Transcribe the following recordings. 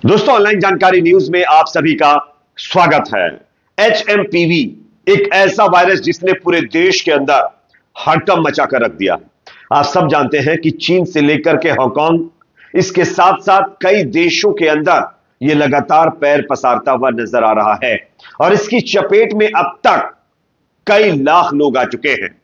दोस्तों, ऑनलाइन जानकारी न्यूज में आप सभी का स्वागत है। एचएमपीवी एक ऐसा वायरस जिसने पूरे देश के अंदर हड़कंप मचाकर रख दिया। आप सब जानते हैं कि चीन से लेकर के हांगकांग, इसके साथ साथ कई देशों के अंदर यह लगातार पैर पसारता हुआ नजर आ रहा है और इसकी चपेट में अब तक कई लाख लोग आ चुके हैं।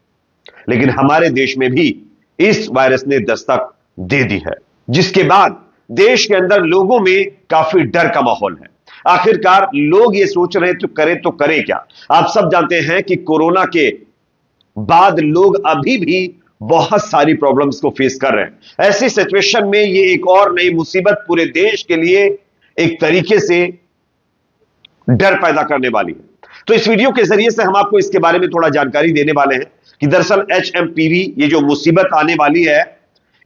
लेकिन हमारे देश में भी इस वायरस ने दस्तक दे दी है, जिसके बाद देश के अंदर लोगों में काफी डर का माहौल है। आखिरकार लोग ये सोच रहे हैं तो करें क्या। आप सब जानते हैं कि कोरोना के बाद लोग अभी भी बहुत सारी प्रॉब्लम्स को फेस कर रहे हैं। ऐसी सिचुएशन में ये एक और नई मुसीबत पूरे देश के लिए एक तरीके से डर पैदा करने वाली है। तो इस वीडियो के जरिए से हम आपको इसके बारे में थोड़ा जानकारी देने वाले हैं कि दरअसल एचएमपीवी ये जो मुसीबत आने वाली है,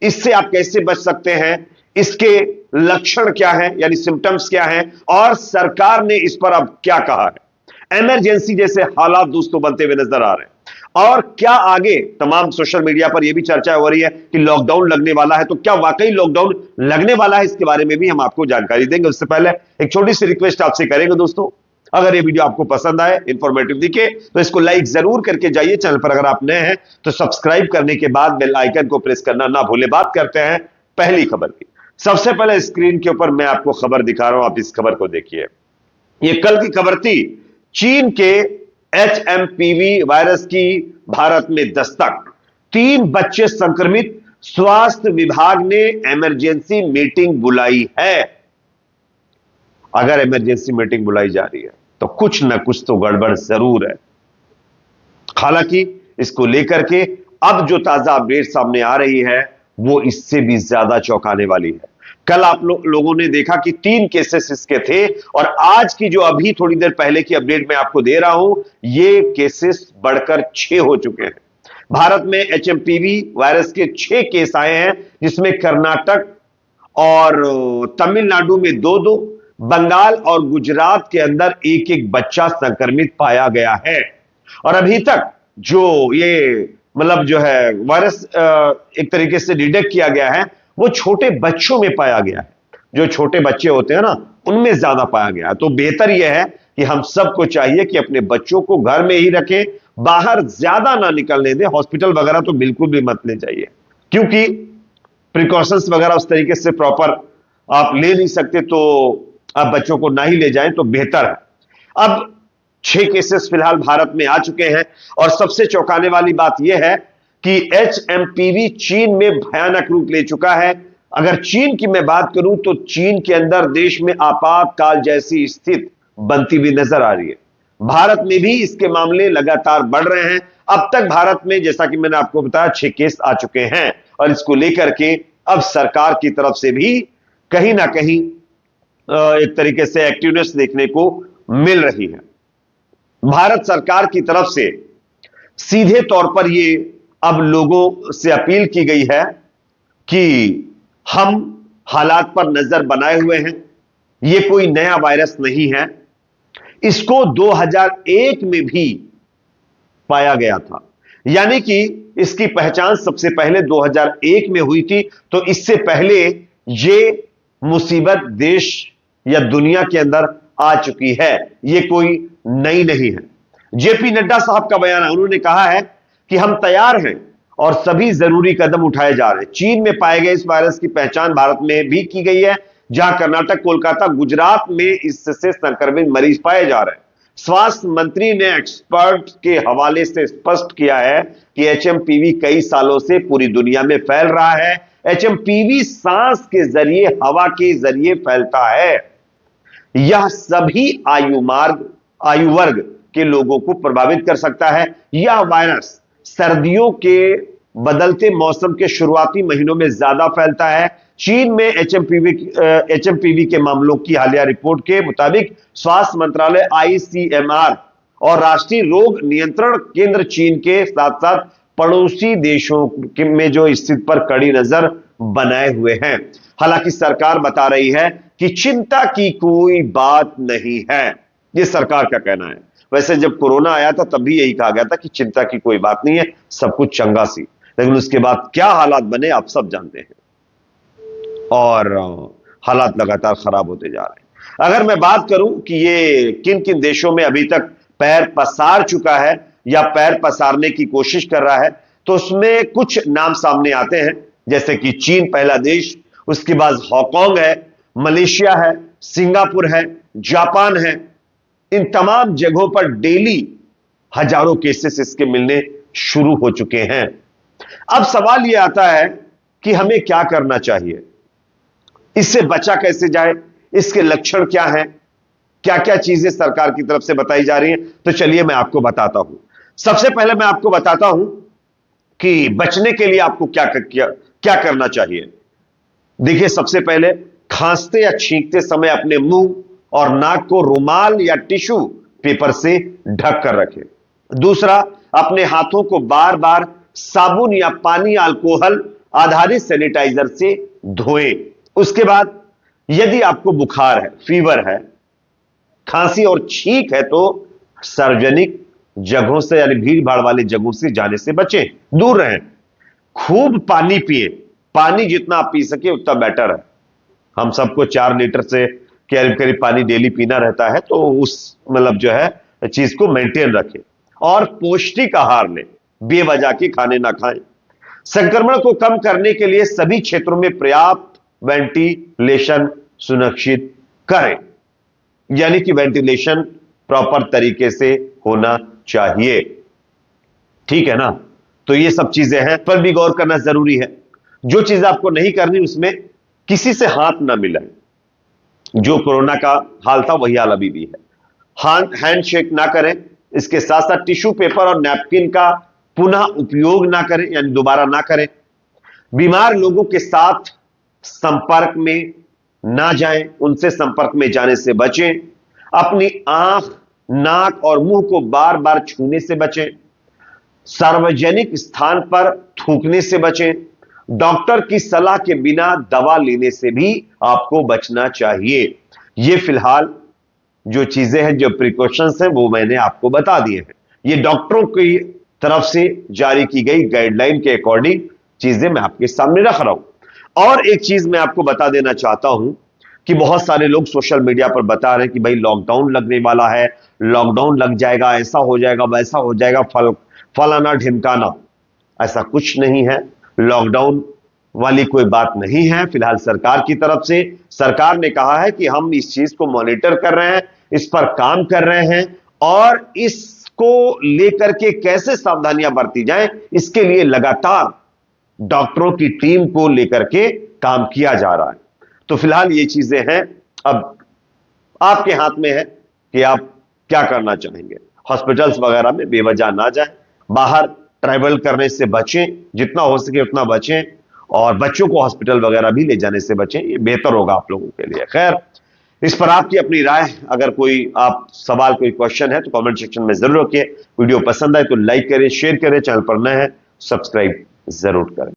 इससे आप कैसे बच सकते हैं, इसके लक्षण क्या है, यानी सिम्टम्स क्या है, और सरकार ने इस पर अब क्या कहा है। इमरजेंसी जैसे हालात दोस्तों बनते हुए नजर आ रहे हैं। और क्या आगे तमाम सोशल मीडिया पर यह भी चर्चा हो रही है कि लॉकडाउन लगने वाला है, तो क्या वाकई लॉकडाउन लगने वाला है, इसके बारे में भी हम आपको जानकारी देंगे। उससे पहले एक छोटी सी रिक्वेस्ट आपसे करेंगे दोस्तों, अगर ये वीडियो आपको पसंद आए, इंफॉर्मेटिव दिखे, तो इसको लाइक जरूर करके जाइए। चैनल पर अगर आप नए हैं तो सब्सक्राइब करने के बाद बेल आइकन को प्रेस करना ना भूलें। बात करते हैं पहली खबर की। सबसे पहले स्क्रीन के ऊपर मैं आपको खबर दिखा रहा हूं, आप इस खबर को देखिए। यह कल की खबर थी, चीन के एचएमपीवी वायरस की भारत में दस्तक, 3 बच्चे संक्रमित, स्वास्थ्य विभाग ने इमरजेंसी मीटिंग बुलाई है। अगर इमरजेंसी मीटिंग बुलाई जा रही है तो कुछ ना कुछ तो गड़बड़ जरूर है। हालांकि इसको लेकर के अब जो ताजा अपडेट सामने आ रही है वो इससे भी ज्यादा चौंकाने वाली है। कल आप लोगों ने देखा कि 3 केसेस इसके थे, और आज की जो अभी थोड़ी देर पहले की अपडेट मैं आपको दे रहा हूं, ये केसेस बढ़कर 6 हो चुके हैं। भारत में एचएमपीवी वायरस के 6 केस आए हैं, जिसमें कर्नाटक और तमिलनाडु में 2-2, बंगाल और गुजरात के अंदर 1-1 बच्चा संक्रमित पाया गया है। और अभी तक जो ये मतलब जो है वायरस एक तरीके से डिटेक्ट किया गया है, वो छोटे बच्चों में पाया गया है। जो छोटे बच्चे होते हैं ना, उनमें ज्यादा पाया गया है। तो बेहतर यह है कि हम सबको चाहिए कि अपने बच्चों को घर में ही रखें, बाहर ज्यादा ना निकलने दें। हॉस्पिटल वगैरह तो बिल्कुल भी मत ले जाइए, क्योंकि प्रिकॉशंस वगैरह उस तरीके से प्रॉपर आप ले नहीं सकते, तो आप बच्चों को ना ही ले जाएं तो बेहतर है। अब 6 केसेस फिलहाल भारत में आ चुके हैं, और सबसे चौंकाने वाली बात यह है कि एचएमपीवी चीन में भयानक रूप ले चुका है। अगर चीन की मैं बात करूं तो चीन के अंदर देश में आपातकाल जैसी स्थिति बनती हुई नजर आ रही है। भारत में भी इसके मामले लगातार बढ़ रहे हैं। अब तक भारत में, जैसा कि मैंने आपको बताया, 6 केस आ चुके हैं, और इसको लेकर के अब सरकार की तरफ से भी कहीं ना कहीं एक तरीके से एक्टिवनेस देखने को मिल रही है। भारत सरकार की तरफ से सीधे तौर पर यह अब लोगों से अपील की गई है कि हम हालात पर नजर बनाए हुए हैं। यह कोई नया वायरस नहीं है, इसको 2001 में भी पाया गया था, यानी कि इसकी पहचान सबसे पहले 2001 में हुई थी। तो इससे पहले यह मुसीबत देश या दुनिया के अंदर आ चुकी है, यह कोई नई नहीं है। जेपी नड्डा साहब का बयान है, उन्होंने कहा है कि हम तैयार हैं और सभी जरूरी कदम उठाए जा रहे हैं। चीन में पाए गए इस वायरस की पहचान भारत में भी की गई है, जहां कर्नाटक, कोलकाता, गुजरात में इससे संक्रमित मरीज पाए जा रहे हैं। स्वास्थ्य मंत्री ने एक्सपर्ट के हवाले से स्पष्ट किया है कि एचएमपीवी कई सालों से पूरी दुनिया में फैल रहा है। एचएमपीवी सांस के जरिए, हवा के जरिए फैलता है। यह सभी आयु वर्ग के लोगों को प्रभावित कर सकता है। यह वायरस सर्दियों के बदलते मौसम के शुरुआती महीनों में ज्यादा फैलता है। चीन में एचएमपीवी के मामलों की हालिया रिपोर्ट के मुताबिक स्वास्थ्य मंत्रालय, आईसीएमआर और राष्ट्रीय रोग नियंत्रण केंद्र चीन के साथ साथ पड़ोसी देशों में जो स्थिति पर कड़ी नजर बनाए हुए हैं। हालांकि सरकार बता रही है कि चिंता की कोई बात नहीं है, यह सरकार का कहना है। वैसे जब कोरोना आया था तब भी यही कहा गया था कि चिंता की कोई बात नहीं है, सब कुछ चंगा सी। लेकिन उसके बाद क्या हालात बने आप सब जानते हैं। और हालात लगातार खराब होते जा रहे हैं। अगर मैं बात करूं कि ये किन किन देशों में अभी तक पैर पसार चुका है या पैर पसारने की कोशिश कर रहा है, तो उसमें कुछ नाम सामने आते हैं, जैसे कि चीन पहला देश, उसके बाद हांगकांग है, मलेशिया है, सिंगापुर है, जापान है। इन तमाम जगहों पर डेली हजारों केसेस इसके मिलने शुरू हो चुके हैं। अब सवाल यह आता है कि हमें क्या करना चाहिए, इससे बचा कैसे जाए, इसके लक्षण क्या हैं, क्या क्या चीजें सरकार की तरफ से बताई जा रही हैं। तो चलिए मैं आपको बताता हूं। सबसे पहले मैं आपको बताता हूं कि बचने के लिए आपको क्या करना चाहिए। देखिए, सबसे पहले खांसते या छींकते समय अपने मुंह और नाक को रुमाल या टिश्यू पेपर से ढक कर रखें। दूसरा, अपने हाथों को बार बार साबुन या पानी अल्कोहल आधारित सैनिटाइजर से धोएं। उसके बाद यदि आपको बुखार है, फीवर है, खांसी और छींक है, तो सार्वजनिक जगहों से यानी भीड़ भाड़ वाली जगहों से जाने से बचें, दूर रहें। खूब पानी पिए, पानी जितना आप पी सके उतना बेटर है। हम सबको 4 लीटर से करीब करीब पानी डेली पीना रहता है, तो उस मतलब जो है चीज को मेंटेन रखें और पौष्टिक आहार लें, बेवजह के खाने ना खाएं। संक्रमण को कम करने के लिए सभी क्षेत्रों में पर्याप्त वेंटिलेशन सुनिश्चित करें, यानी कि वेंटिलेशन प्रॉपर तरीके से होना चाहिए। ठीक है ना। तो ये सब चीजें हैं, पर भी गौर करना जरूरी है। जो चीज आपको नहीं करनी, उसमें किसी से हाथ ना मिलाएं। जो कोरोना का हाल था वही हाल अभी भी है। हैंडशेक ना करें। इसके साथ साथ टिश्यू पेपर और नैपकिन का पुनः उपयोग ना करें, यानी दोबारा ना करें। बीमार लोगों के साथ संपर्क में ना जाएं, उनसे संपर्क में जाने से बचें। अपनी आंख, नाक और मुंह को बार बार छूने से बचें। सार्वजनिक स्थान पर थूकने से बचें। डॉक्टर की सलाह के बिना दवा लेने से भी आपको बचना चाहिए। ये फिलहाल जो चीजें हैं, जो प्रिकॉशंस हैं, वो मैंने आपको बता दिए हैं। ये डॉक्टरों की तरफ से जारी की गई गाइडलाइन के अकॉर्डिंग चीजें मैं आपके सामने रख रहा हूं। और एक चीज मैं आपको बता देना चाहता हूं कि बहुत सारे लोग सोशल मीडिया पर बता रहे हैं कि भाई लॉकडाउन लगने वाला है, लॉकडाउन लग जाएगा, ऐसा हो जाएगा, वैसा हो जाएगा, फलाना ढिमकाना। ऐसा कुछ नहीं है। लॉकडाउन वाली कोई बात नहीं है। फिलहाल सरकार की तरफ से सरकार ने कहा है कि हम इस चीज को मॉनिटर कर रहे हैं, इस पर काम कर रहे हैं और इसको लेकर के कैसे सावधानियां बरती जाएं, इसके लिए लगातार डॉक्टरों की टीम को लेकर के काम किया जा रहा है। तो फिलहाल ये चीजें हैं। अब आपके हाथ में है कि आप क्या करना चाहेंगे। हॉस्पिटल्स वगैरह में बेवजह ना जाएं, बाहर ट्रैवल करने से बचें, जितना हो सके उतना बचें, और बच्चों को हॉस्पिटल वगैरह भी ले जाने से बचें। ये बेहतर होगा आप लोगों के लिए। खैर, इस पर आपकी अपनी राय, अगर कोई आप सवाल, कोई क्वेश्चन है तो कमेंट सेक्शन में जरूर रखिए। वीडियो पसंद आए तो लाइक करें, शेयर करें, चैनल पर नए हैं सब्सक्राइब जरूर करें।